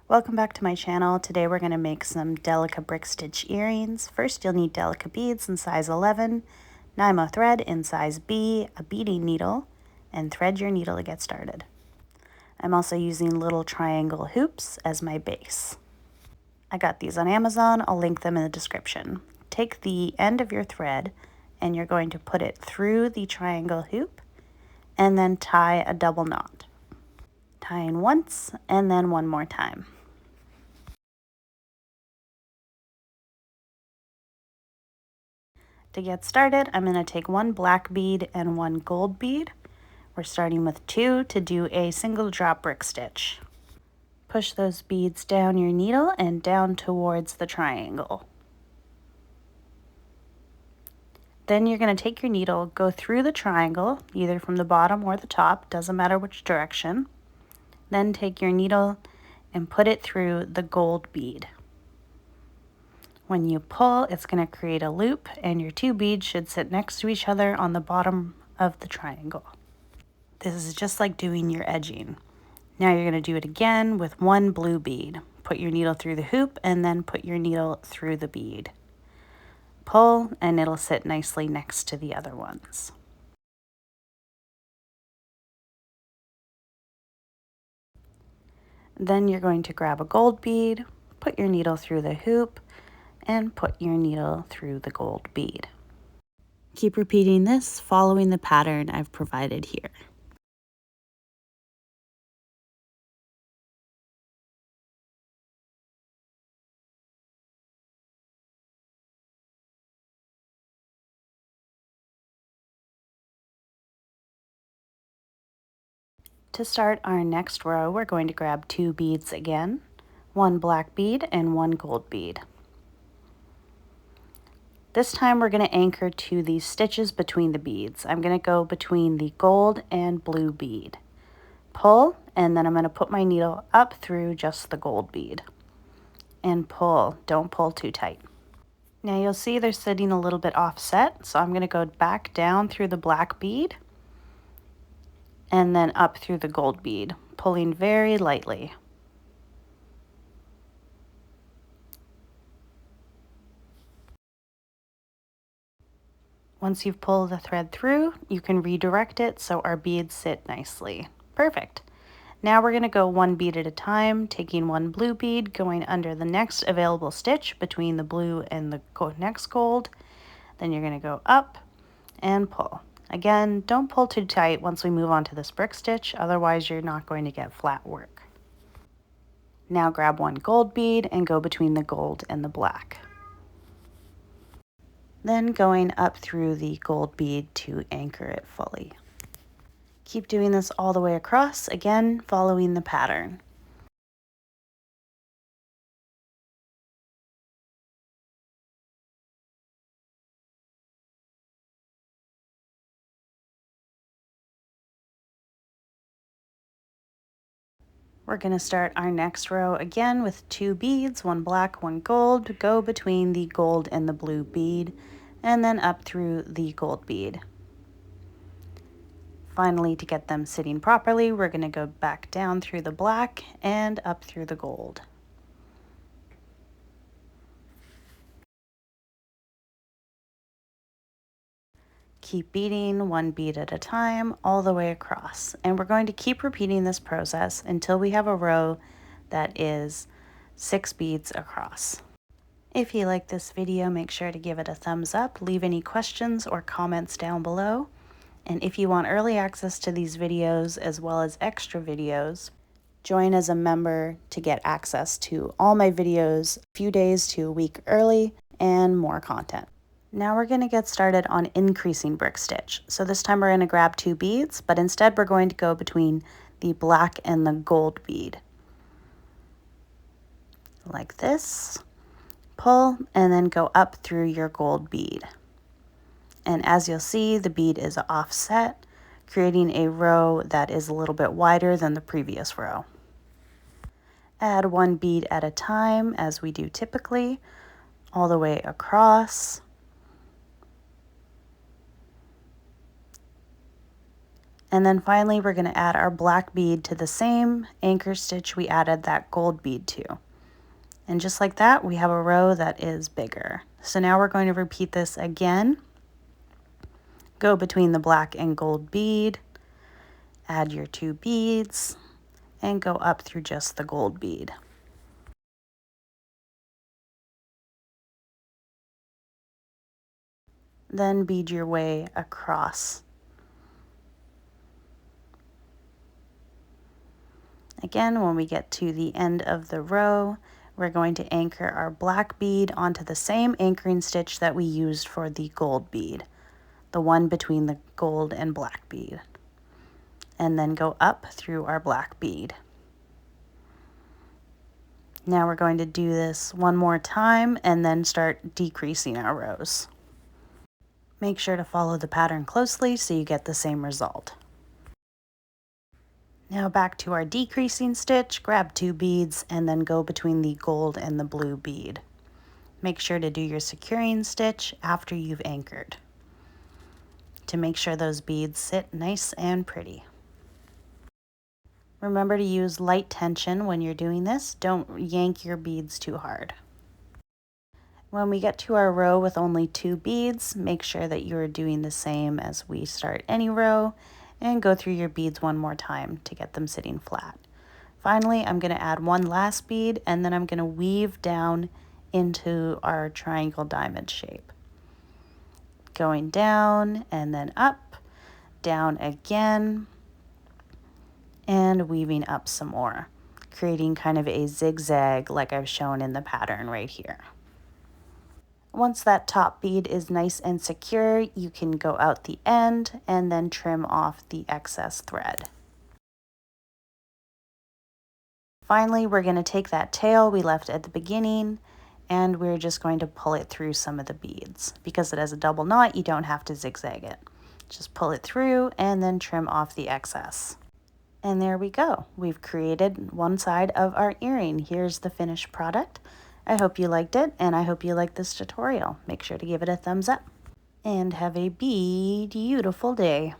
Welcome back to my channel. Today we're going to make some Delica brick stitch earrings. First you'll need Delica beads in size 11, Nymo thread in size B, a beading needle, and thread your needle to get started. I'm also using little triangle hoops as my base. I got these on Amazon. I'll link them in the description. Take the end of your thread and you're going to put it through the triangle hoop and then tie a double knot. Tying once and then one more time. To get started, I'm going to take one black bead and one gold bead. We're starting with 2 to do a single drop brick stitch. Push those beads down your needle and down towards the triangle. Then you're going to take your needle, go through the triangle, either from the bottom or the top, doesn't matter which direction. Then take your needle and put it through the gold bead. When you pull, it's going to create a loop, and your 2 beads should sit next to each other on the bottom of the triangle. This is just like doing your edging. Now you're going to do it again with 1 blue bead. Put your needle through the hoop and then put your needle through the bead. Pull and it'll sit nicely next to the other ones. Then you're going to grab a gold bead, put your needle through the hoop, and put your needle through the gold bead. Keep repeating this, following the pattern I've provided here. To start our next row, we're going to grab 2 beads again, 1 black bead and 1 gold bead. This time we're going to anchor to the stitches between the beads. I'm going to go between the gold and blue bead. Pull, and then I'm going to put my needle up through just the gold bead. And pull. Don't pull too tight. Now you'll see they're sitting a little bit offset, so I'm going to go back down through the black bead and then up through the gold bead, pulling very lightly. Once you've pulled the thread through, you can redirect it so our beads sit nicely. Perfect. Now we're going to go 1 bead at a time, taking 1 blue bead, going under the next available stitch between the blue and the next gold. Then you're going to go up and pull. Again, don't pull too tight once we move on to this brick stitch, otherwise you're not going to get flat work. Now grab 1 gold bead and go between the gold and the black. Then going up through the gold bead to anchor it fully. Keep doing this all the way across, again following the pattern. We're going to start our next row again with 2 beads, 1 black, 1 gold. Go between the gold and the blue bead, and then up through the gold bead. Finally, to get them sitting properly, we're going to go back down through the black and up through the gold. Keep beading 1 bead at a time all the way across. And we're going to keep repeating this process until we have a row that is 6 beads across. If you like this video, make sure to give it a thumbs up, leave any questions or comments down below. And if you want early access to these videos as well as extra videos, join as a member to get access to all my videos a few days to a week early and more content. Now we're going to get started on increasing brick stitch. So this time we're going to grab 2 beads, but instead we're going to go between the black and the gold bead. Like this. Pull and then go up through your gold bead. And as you'll see, the bead is offset, creating a row that is a little bit wider than the previous row. Add 1 bead at a time, as we do typically, all the way across. And then finally, we're going to add our black bead to the same anchor stitch we added that gold bead to. And just like that, we have a row that is bigger. So now we're going to repeat this again. Go between the black and gold bead, add your 2 beads, and go up through just the gold bead. Then bead your way across. Again, when we get to the end of the row, we're going to anchor our black bead onto the same anchoring stitch that we used for the gold bead, the one between the gold and black bead, and then go up through our black bead. Now we're going to do this one more time and then start decreasing our rows. Make sure to follow the pattern closely so you get the same result. Now back to our decreasing stitch, grab 2 beads and then go between the gold and the blue bead. Make sure to do your securing stitch after you've anchored to make sure those beads sit nice and pretty. Remember to use light tension when you're doing this. Don't yank your beads too hard. When we get to our row with only 2 beads, make sure that you're doing the same as we start any row and go through your beads one more time to get them sitting flat. Finally, I'm going to add one last bead and then I'm going to weave down into our triangle diamond shape. Going down and then up, down again, and weaving up some more, creating kind of a zigzag like I've shown in the pattern right here. Once that top bead is nice and secure, you can go out the end and then trim off the excess thread. Finally, we're going to take that tail we left at the beginning and we're just going to pull it through some of the beads. Because it has a double knot, you don't have to zigzag it. Just pull it through and then trim off the excess. And there we go. We've created one side of our earring. Here's the finished product. I hope you liked it, and I hope you liked this tutorial. Make sure to give it a thumbs up. And have a beautiful day.